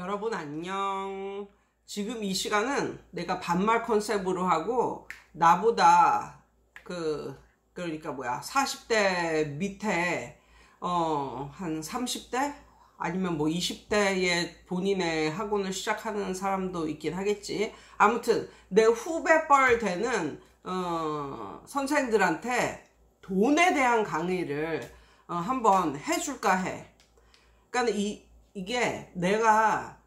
여러분 안녕. 지금 이 시간은 내가 반말 컨셉으로 하고 나보다 그러니까 40대 밑에 한 30대 아니면 20대에 본인의 학원을 시작하는 사람도 있긴 하겠지. 아무튼 내 후배뻘 되는 선생들한테 돈에 대한 강의를 한번 해줄까 해. 그러니까 이게 내가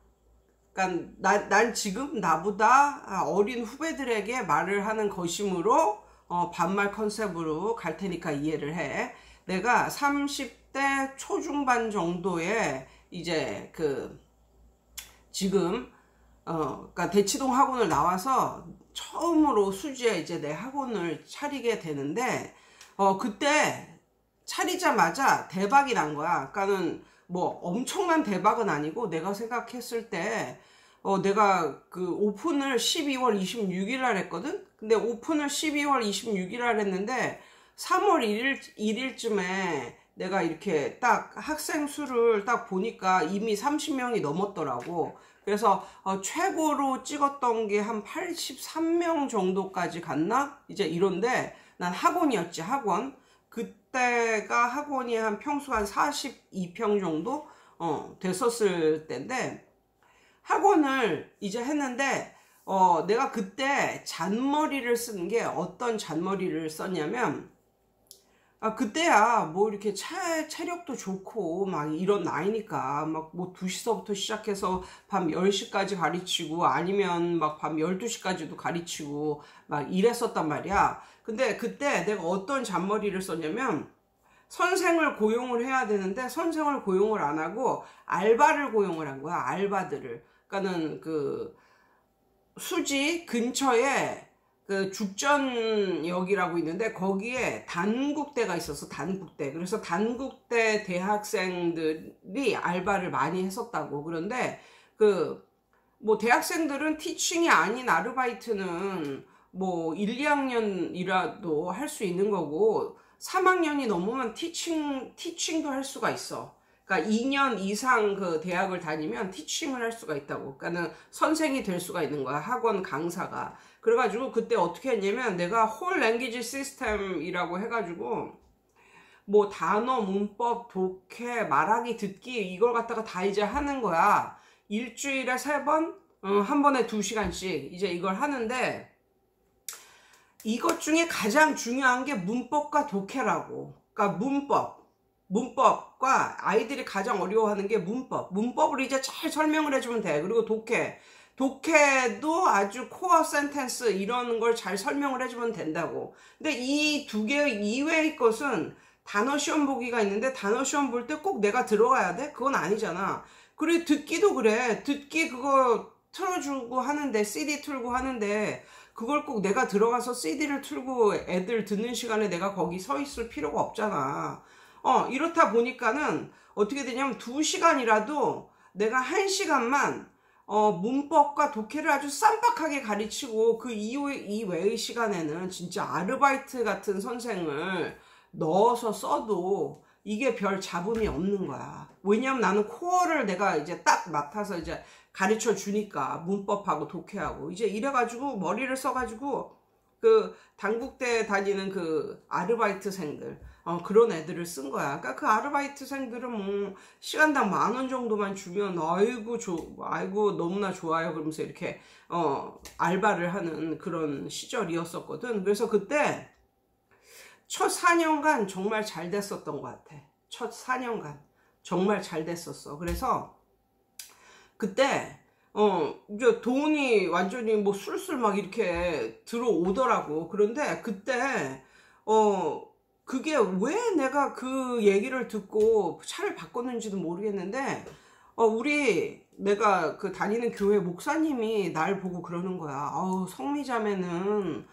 그러니까 난 지금 나보다 어린 후배들에게 말을 하는 것이므로 반말 컨셉으로 갈 테니까 이해를 해. 내가 30대 초중반 정도에 이제 지금 그러니까 대치동 학원을 나와서 처음으로 수지에 이제 내 학원을 차리게 되는데 그때 차리자마자 대박이 난 거야. 그러니까는 엄청난 대박은 아니고 내가 생각했을 때 내가 오픈을 12월 26일 날 했거든. 근데 오픈을 12월 26일 날 했는데 3월 1일쯤에 내가 이렇게 딱 학생 수를 딱 보니까 이미 30명이 넘었더라고. 그래서 최고로 찍었던 게 한 83명 정도까지 갔나? 이제 이런데 난 학원이었지, 학원. 그때가 학원이 한 평수가 한 42평 정도 됐었을 때인데 학원을 이제 했는데 내가 그때 잔머리를 쓴 게 어떤 잔머리를 썼냐면 그때야 이렇게 체력도 좋고 막 이런 나이니까 2시서부터 시작해서 밤 10시까지 가르치고 아니면 밤 12시까지도 가르치고 막 이랬었단 말이야. 근데 그때 내가 어떤 잔머리를 썼냐면 선생을 고용을 해야 되는데 선생을 고용을 안 하고 알바를 고용을 한 거야. 알바들을. 그러니까는 수지 근처에 죽전역이라고 있는데 거기에 단국대가 있어서 단국대. 그래서 단국대 대학생들이 알바를 많이 했었다고. 그런데 대학생들은 티칭이 아닌 아르바이트는 1, 2학년이라도 할 수 있는 거고 3학년이 넘으면 티칭도 할 수가 있어. 그러니까 2년 이상 대학을 다니면 티칭을 할 수가 있다고. 그러니까는 선생이 될 수가 있는 거야. 학원 강사가. 그래가지고 그때 어떻게 했냐면 내가 홀 랭귀지 시스템이라고 해가지고 단어, 문법, 독해, 말하기, 듣기 이걸 갖다가 다 이제 하는 거야. 일주일에 3번, 한 번에 2시간씩 이제 이걸 하는데 이것 중에 가장 중요한 게 문법과 독해라고. 그러니까 문법과 아이들이 가장 어려워하는 게 문법을 이제 잘 설명을 해주면 돼. 그리고 독해도 아주 코어 센텐스 이런 걸 잘 설명을 해주면 된다고. 근데 이 두 개 이외의 것은 단어 시험 보기가 있는데 단어 시험 볼 때 꼭 내가 들어가야 돼? 그건 아니잖아. 그리고 듣기도 그래. 듣기 그거 틀어주고 하는데 CD 틀고 하는데 그걸 꼭 내가 들어가서 CD를 틀고 애들 듣는 시간에 내가 거기 서 있을 필요가 없잖아. 이렇다 보니까는 어떻게 되냐면 2시간이라도 내가 1시간만 문법과 독해를 아주 쌈박하게 가르치고 그 이외의 시간에는 진짜 아르바이트 같은 선생을 넣어서 써도 이게 별 잡음이 없는 거야. 왜냐면 나는 코어를 내가 이제 딱 맡아서 이제 가르쳐 주니까 문법하고 독해하고 이제 이래가지고 머리를 써가지고 단국대 다니는 아르바이트생들 그런 애들을 쓴 거야. 그러니까 그 아르바이트생들은 시간당 10,000원 정도만 주면 아이고 너무나 좋아요 그러면서 이렇게 알바를 하는 그런 시절이었었거든. 그래서 그때 첫 4년간 정말 잘 됐었던 것 같아. 첫 4년간 정말 잘 됐었어. 그래서 그때 이제 돈이 완전히 술술 막 이렇게 들어오더라고. 그런데 그때 그게 왜 내가 그 얘기를 듣고 차를 바꿨는지도 모르겠는데 내가 다니는 교회 목사님이 날 보고 그러는 거야. 성미자매는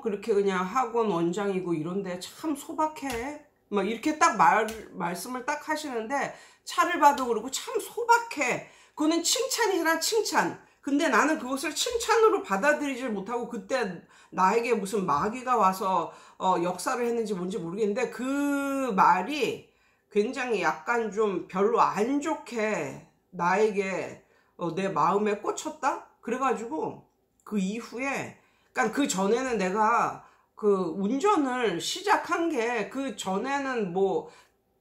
그렇게 그냥 학원 원장이고 이런데 참 소박해. 막 이렇게 딱 말씀을 딱 하시는데 차를 봐도 그러고 참 소박해. 그거는 칭찬이잖아, 칭찬. 근데 나는 그것을 칭찬으로 받아들이질 못하고 그때 나에게 무슨 마귀가 와서 역사를 했는지 뭔지 모르겠는데 그 말이 굉장히 약간 좀 별로 안 좋게 나에게 내 마음에 꽂혔다? 그래가지고 그 이후에, 그러니까 그 전에는 내가 그 운전을 시작한 게, 그 전에는 뭐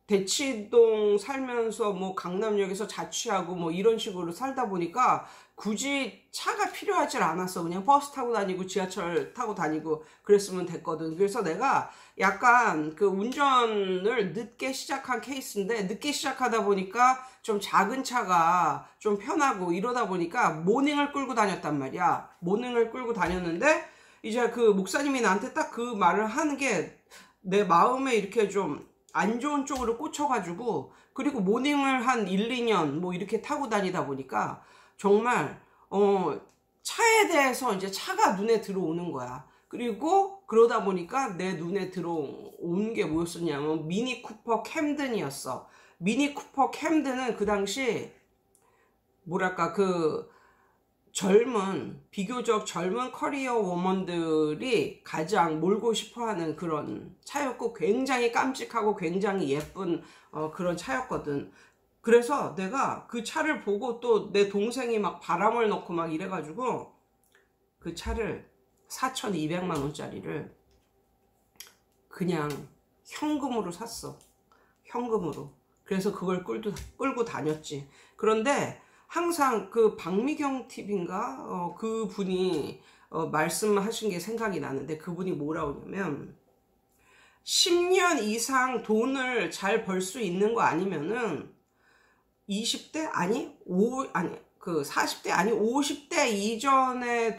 대치동 살면서 뭐 강남역에서 자취하고 뭐 이런 식으로 살다 보니까 굳이 차가 필요하지 않았어. 그냥 버스 타고 다니고 지하철 타고 다니고 그랬으면 됐거든. 그래서 내가 약간 그 운전을 늦게 시작한 케이스인데, 늦게 시작하다 보니까 좀 작은 차가 좀 편하고 이러다 보니까 모닝을 끌고 다녔단 말이야. 모닝을 끌고 다녔는데 이제 그 목사님이 나한테 딱 그 말을 하는 게 내 마음에 이렇게 좀 안 좋은 쪽으로 꽂혀가지고, 그리고 모닝을 한 1, 2년 뭐 이렇게 타고 다니다 보니까 정말 차에 대해서 이제 차가 눈에 들어오는 거야. 그리고 그러다 보니까 내 눈에 들어온 게 뭐였었냐면 미니 쿠퍼 캠든이었어. 미니 쿠퍼 캠든은 그 당시 뭐랄까 그 비교적 젊은 커리어 워먼들이 가장 몰고 싶어하는 그런 차였고, 굉장히 깜찍하고 굉장히 예쁜 그런 차였거든. 그래서 내가 그 차를 보고 또 내 동생이 막 바람을 넣고 막 이래가지고 그 차를 4,200만 원짜리를 그냥 현금으로 샀어. 현금으로. 그래서 그걸 끌고 다녔지. 그런데 항상 그 박미경 TV인가 그 분이 말씀하신 게 생각이 나는데, 그분이 뭐라고 하냐면 10년 이상 돈을 잘 벌 수 있는 거 아니면은 20대 아니 40대 아니 50대 이전에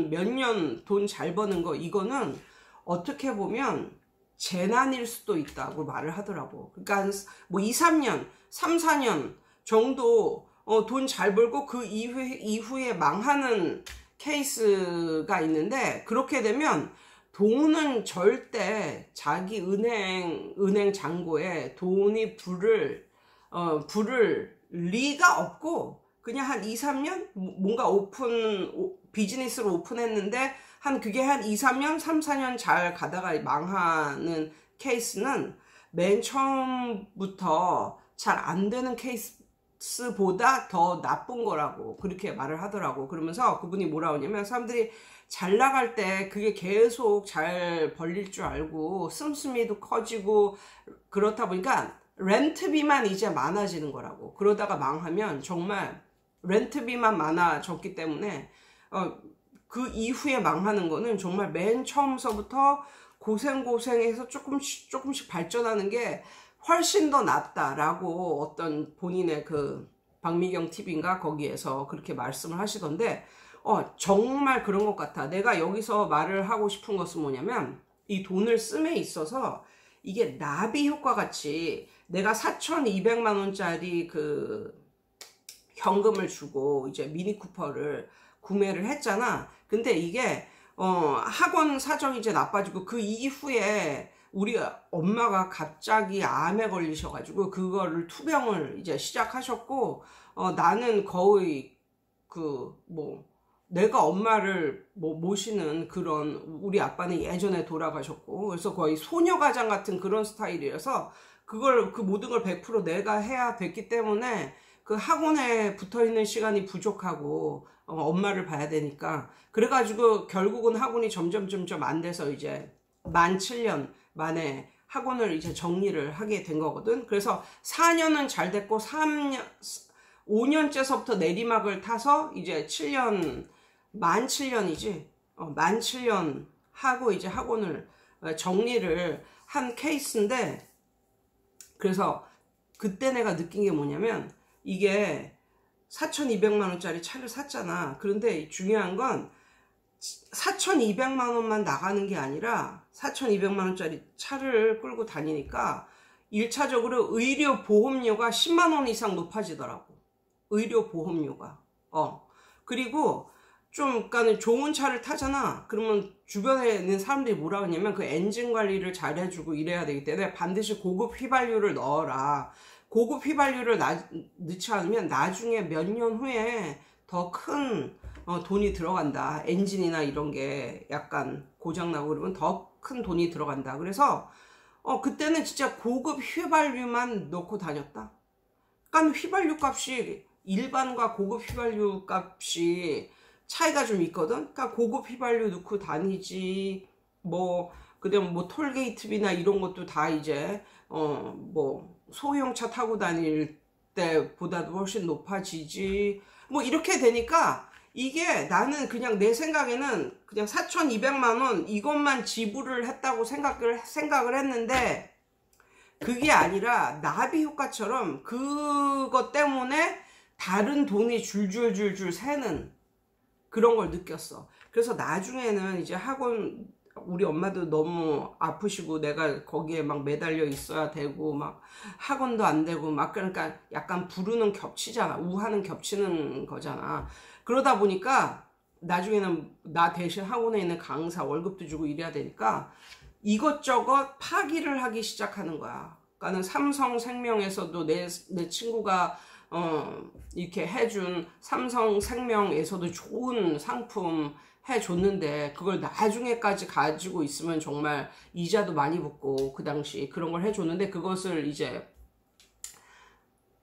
몇 년 돈 잘 버는 거, 이거는 어떻게 보면 재난일 수도 있다고 말을 하더라고. 그러니까 뭐 2, 3년, 3, 4년 정도 돈 잘 벌고 그 이후에 망하는 케이스가 있는데, 그렇게 되면 돈은 절대 자기 은행 잔고에 돈이 부를 리가 없고, 그냥 한 2, 3년 뭔가 비즈니스를 오픈했는데 그게 한 2, 3년, 3, 4년 잘 가다가 망하는 케이스는 맨 처음부터 잘 안 되는 케이스보다 더 나쁜 거라고 그렇게 말을 하더라고. 그러면서 그분이 뭐라고 하냐면, 사람들이 잘 나갈 때 그게 계속 잘 벌릴 줄 알고 씀씀이도 커지고 그렇다 보니까 렌트비만 이제 많아지는 거라고. 그러다가 망하면 정말 렌트비만 많아졌기 때문에 그 이후에 망하는 거는 정말 맨 처음서부터 고생해서 조금씩 발전하는 게 훨씬 더 낫다라고 어떤 본인의 그 박미경 TV인가 거기에서 그렇게 말씀을 하시던데, 정말 그런 것 같아. 내가 여기서 말을 하고 싶은 것은 뭐냐면, 이 돈을 씀에 있어서 이게 나비 효과 같이 내가 4,200만 원짜리 그 현금을 주고 이제 미니 쿠퍼를 구매를 했잖아. 근데 이게 학원 사정이 이제 나빠지고 그 이후에 우리 엄마가 갑자기 암에 걸리셔가지고 그거를 투병을 이제 시작하셨고, 나는 거의 내가 엄마를 모시는 그런, 우리 아빠는 예전에 돌아가셨고, 그래서 거의 소녀가장 같은 그런 스타일이라서 그 모든 걸 100% 내가 해야 됐기 때문에 그 학원에 붙어 있는 시간이 부족하고 엄마를 봐야 되니까, 그래가지고 결국은 학원이 점점 안 돼서 이제 만 7년 만에 학원을 이제 정리를 하게 된 거거든. 그래서 4년은 잘 됐고 5년째서부터 내리막을 타서 이제 7년, 만 7년이지. 만 7년 하고 이제 학원을 정리를 한 케이스인데, 그래서 그때 내가 느낀 게 뭐냐면, 이게 4,200만 원짜리 차를 샀잖아. 그런데 중요한 건 4,200만 원만 나가는 게 아니라 4,200만 원짜리 차를 끌고 다니니까 1차적으로 의료 보험료가 10만 원 이상 높아지더라고. 의료 보험료가. 그리고 그러니까 좋은 차를 타잖아. 그러면 주변에 있는 사람들이 뭐라 하냐면 그 엔진 관리를 잘 해주고 이래야 되기 때문에 반드시 고급 휘발유를 넣어라. 고급 휘발유를 넣지 않으면 나중에 몇 년 후에 더 큰 돈이 들어간다. 엔진이나 이런 게 약간 고장나고 그러면 더 큰 돈이 들어간다. 그래서 그때는 진짜 고급 휘발유만 넣고 다녔다. 그러니까 휘발유 값이 일반과 고급 휘발유 값이 차이가 좀 있거든. 그러니까 고급 휘발유 넣고 다니지. 뭐 그다음 뭐 톨게이트비나 이런 것도 다 이제 뭐 소형차 타고 다닐 때보다도 훨씬 높아지지. 뭐 이렇게 되니까 이게 나는 그냥 내 생각에는 그냥 4,200만 원 이것만 지불을 했다고 생각을 했는데, 그게 아니라 나비 효과처럼 그것 때문에 다른 돈이 줄줄줄줄 새는 그런 걸 느꼈어. 그래서 나중에는 이제 학원, 우리 엄마도 너무 아프시고 내가 거기에 막 매달려 있어야 되고 막 학원도 안 되고 막, 그러니까 약간 부르는 겹치잖아. 우하는 겹치는 거잖아. 그러다 보니까 나중에는 나 대신 학원에 있는 강사 월급도 주고 이래야 되니까 이것저것 파기를 하기 시작하는 거야. 그러니까는 삼성생명에서도 내 친구가 이렇게 해준 삼성생명에서도 좋은 상품 해줬는데, 그걸 나중에까지 가지고 있으면 정말 이자도 많이 붙고, 그 당시 그런 걸 해줬는데 그것을 이제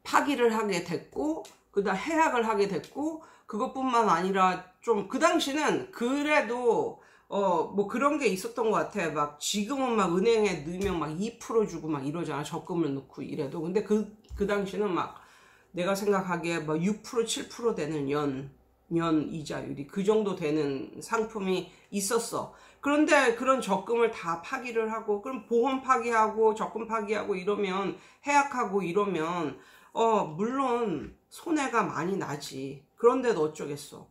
파기를 하게 됐고, 그다음 해약을 하게 됐고, 그것뿐만 아니라 좀 그 당시는 그래도 뭐 그런 게 있었던 것 같아. 막 지금은 막 은행에 넣으면 막 2% 주고 막 이러잖아. 적금을 넣고 이래도. 근데 그 당시는 막 내가 생각하기에 뭐 6% 7% 되는 연 이자율이 그 정도 되는 상품이 있었어. 그런데 그런 적금을 다 파기를 하고, 그럼 보험 파기하고 적금 파기하고 이러면, 해약하고 이러면 물론 손해가 많이 나지. 그런데도 어쩌겠어.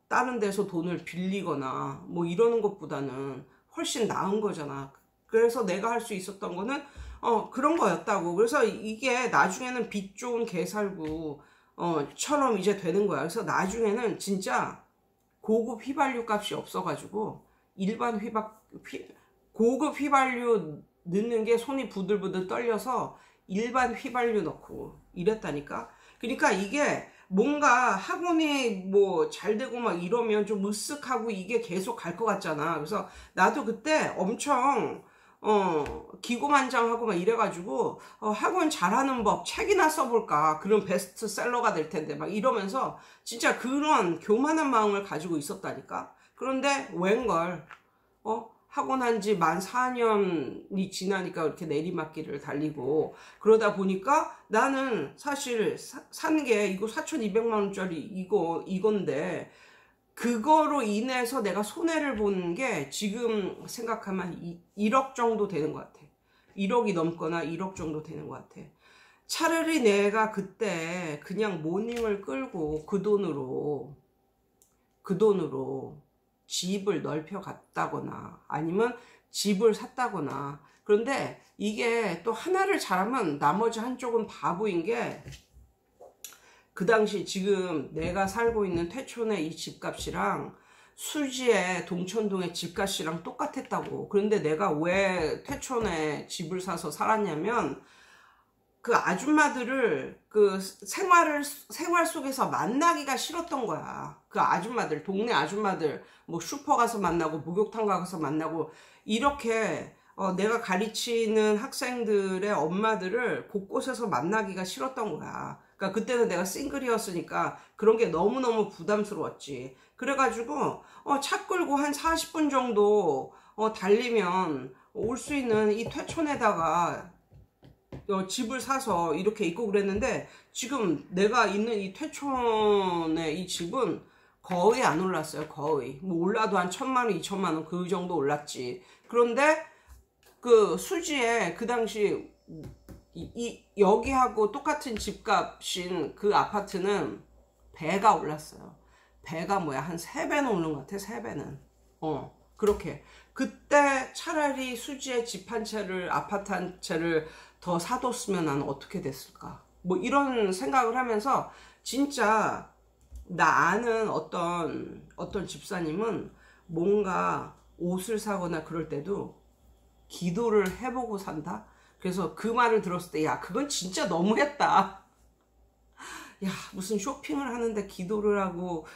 다른 데서 돈을 빌리거나 뭐 이러는 것보다는 훨씬 나은 거잖아. 그래서 내가 할 수 있었던 거는 그런 거였다고. 그래서 이게 나중에는 빚 좋은 개살구 처럼 이제 되는 거야. 그래서 나중에는 진짜 고급 휘발유 값이 없어가지고 일반 고급 휘발유 넣는 게 손이 부들부들 떨려서 일반 휘발유 넣고 이랬다니까. 그러니까 이게 뭔가 학원이 뭐 잘 되고 막 이러면 좀 으쓱하고 이게 계속 갈 것 같잖아. 그래서 나도 그때 엄청 기고만장하고 막 이래가지고 학원 잘하는 법 책이나 써볼까, 그런 베스트셀러가 될 텐데 막 이러면서 진짜 그런 교만한 마음을 가지고 있었다니까. 그런데 웬걸 학원 한 지 만 4년이 지나니까 이렇게 내리막길을 달리고, 그러다 보니까 나는 사실 산 게 이거 4,200만 원짜리 이건데, 그거로 인해서 내가 손해를 보는 게 지금 생각하면 1억 정도 되는 것 같아. 1억이 넘거나 1억 정도 되는 것 같아. 차라리 내가 그때 그냥 모닝을 끌고 그 돈으로 집을 넓혀 갔다거나 아니면 집을 샀다거나. 그런데 이게 또 하나를 잘하면 나머지 한쪽은 바보인 게, 그 당시 지금 내가 살고 있는 퇴촌의 이 집값이랑 수지의 동천동의 집값이랑 똑같았다고. 그런데 내가 왜 퇴촌에 집을 사서 살았냐면, 그 아줌마들을 그 생활 속에서 만나기가 싫었던 거야. 그 아줌마들, 동네 아줌마들, 뭐 슈퍼 가서 만나고 목욕탕 가서 만나고 이렇게 내가 가르치는 학생들의 엄마들을 곳곳에서 만나기가 싫었던 거야. 그러니까 그때는 내가 싱글이었으니까 그런 게 너무너무 부담스러웠지. 그래가지고 차 끌고 한 40분 정도 달리면 올 수 있는 이 퇴촌에다가 집을 사서 이렇게 있고 그랬는데, 지금 내가 있는 이 퇴촌의 이 집은 거의 안 올랐어요. 거의 뭐 올라도 한 1,000만 원 2,000만 원 그 정도 올랐지. 그런데 그 수지에 그 당시 여기하고 똑같은 집값인 그 아파트는 배가 올랐어요. 배가 뭐야, 한 3배는 오른 것 같아. 3배는 그렇게. 그때 차라리 수지의 집 한 채를, 아파트 한 채를 더 사뒀으면 나는 어떻게 됐을까, 뭐 이런 생각을 하면서, 진짜 나 아는 어떤 집사님은 뭔가 옷을 사거나 그럴 때도 기도를 해보고 산다. 그래서 그 말을 들었을 때, 야, 그건 진짜 너무했다. 야, 무슨 쇼핑을 하는데 기도를 하고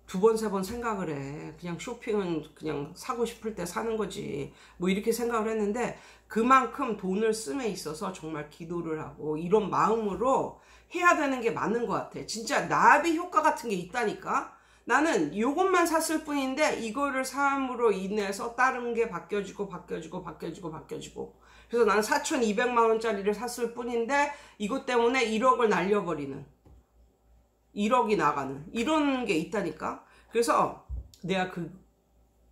2번 3번 생각을 해. 그냥 쇼핑은 그냥 사고 싶을 때 사는 거지, 뭐 이렇게 생각을 했는데, 그만큼 돈을 씀에 있어서 정말 기도를 하고 이런 마음으로 해야 되는 게 맞는 것 같아. 진짜 나비 효과 같은 게 있다니까. 나는 요것만 샀을 뿐인데 이거를 삼으로 인해서 다른 게 바뀌어지고 그래서 나는 4,200만 원짜리를 샀을 뿐인데 이것 때문에 1억을 날려버리는, 1억이 나가는 이런 게 있다니까. 그래서 내가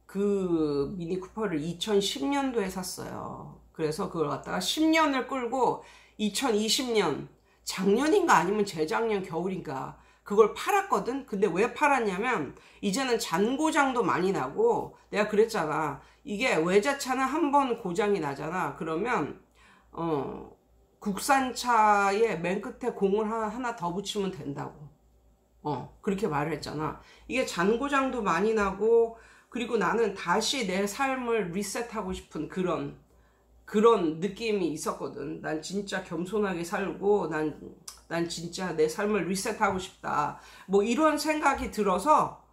그 미니 쿠퍼를 2010년도에 샀어요. 그래서 그걸 갖다가 10년을 끌고 2020년 작년인가 아니면 재작년 겨울인가 그걸 팔았거든. 근데 왜 팔았냐면 이제는 잔고장도 많이 나고, 내가 그랬잖아. 이게 외제차는 한 번 고장이 나잖아. 그러면 국산차에 맨 끝에 공을 하나 더 붙이면 된다고. 그렇게 말을 했잖아. 이게 잔고장도 많이 나고, 그리고 나는 다시 내 삶을 리셋하고 싶은 그런 느낌이 있었거든. 난 진짜 겸손하게 살고 난 진짜 내 삶을 리셋하고 싶다. 뭐 이런 생각이 들어서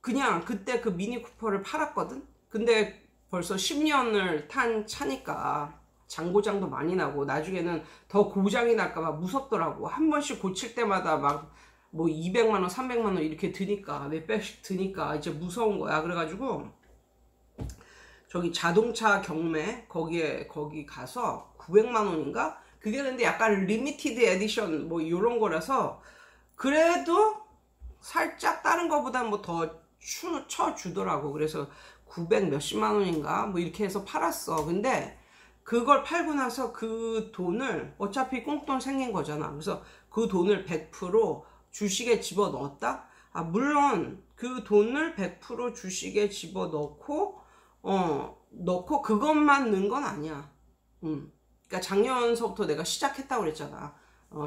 그냥 그때 그 미니 쿠퍼를 팔았거든. 근데 벌써 10년을 탄 차니까 잔고장도 많이 나고 나중에는 더 고장이 날까봐 무섭더라고. 한 번씩 고칠 때마다 막 뭐 200만 원, 300만 원 이렇게 드니까, 몇백씩 드니까 이제 무서운 거야. 그래가지고 저기 자동차 경매 거기 가서 900만 원인가? 그게 근데 약간 리미티드 에디션 뭐 이런 거라서 그래도 살짝 다른 거보다 뭐 더 쳐주더라고. 그래서 900 몇십만 원인가 뭐 이렇게 해서 팔았어. 근데 그걸 팔고 나서 그 돈을, 어차피 꽁돈 생긴 거잖아. 그래서 그 돈을 100% 주식에 집어넣었다? 물론 그 돈을 100% 주식에 집어넣고 넣고 그것만 넣은 건 아니야. 그러니까 작년서부터 내가 시작했다고 그랬잖아.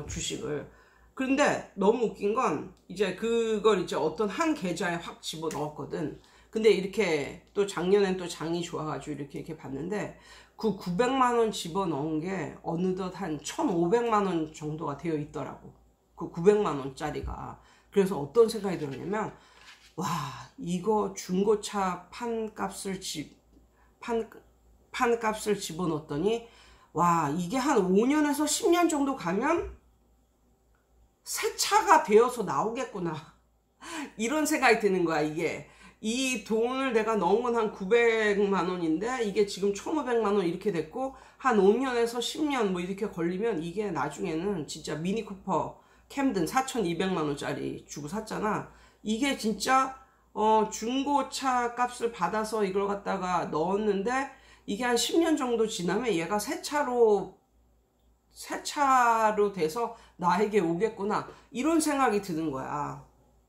주식을. 그런데 너무 웃긴 건 이제 그걸 이제 어떤 한 계좌에 확 집어넣었거든. 근데 이렇게 또 작년엔 또 장이 좋아가지고 이렇게 봤는데 그 900만 원 집어넣은 게 어느덧 한 1,500만 원 정도가 되어 있더라고. 그 900만 원짜리가. 그래서 어떤 생각이 들었냐면, 와, 이거 중고차 판값을 집어넣었더니, 와, 이게 한 5년에서 10년 정도 가면 새 차가 되어서 나오겠구나. 이런 생각이 드는 거야. 이게 이 돈을 내가 넣은 건 한 900만 원인데 이게 지금 1,500만 원 이렇게 됐고, 한 5년에서 10년 뭐 이렇게 걸리면 이게 나중에는 진짜 미니 쿠퍼 캠든 4,200만 원짜리 주고 샀잖아. 이게 진짜 중고차 값을 받아서 이걸 갖다가 넣었는데 이게 한 10년 정도 지나면 얘가 새 차로 돼서 나에게 오겠구나. 이런 생각이 드는 거야.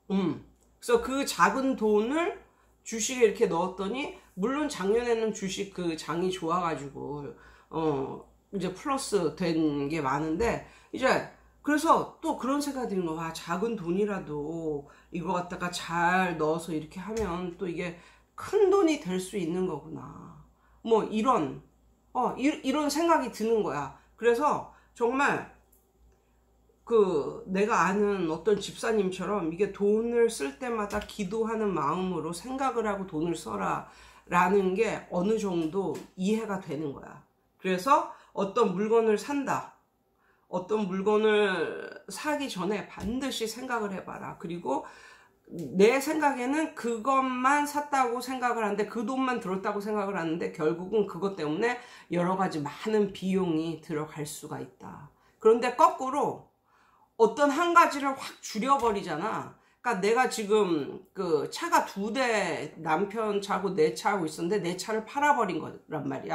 그래서 그 작은 돈을 주식에 이렇게 넣었더니, 물론 작년에는 주식 그 장이 좋아가지고 이제 플러스 된 게 많은데, 이제 그래서 또 그런 생각이 드는 거야. 작은 돈이라도 이거 갖다가 잘 넣어서 이렇게 하면 또 이게 큰 돈이 될 수 있는 거구나. 뭐 이런 생각이 드는 거야. 그래서 정말 그 내가 아는 어떤 집사님처럼 이게 돈을 쓸 때마다 기도하는 마음으로 생각을 하고 돈을 써라 라는 게 어느 정도 이해가 되는 거야. 그래서 어떤 물건을 산다, 어떤 물건을 사기 전에 반드시 생각을 해봐라. 그리고 내 생각에는 그것만 샀다고 생각을 하는데, 그 돈만 들었다고 생각을 하는데 결국은 그것 때문에 여러 가지 많은 비용이 들어갈 수가 있다. 그런데 거꾸로 어떤 한 가지를 확 줄여버리잖아. 그러니까 내가 지금 그 차가 2대, 남편 차고 내 차하고 있었는데 내 차를 팔아버린 거란 말이야.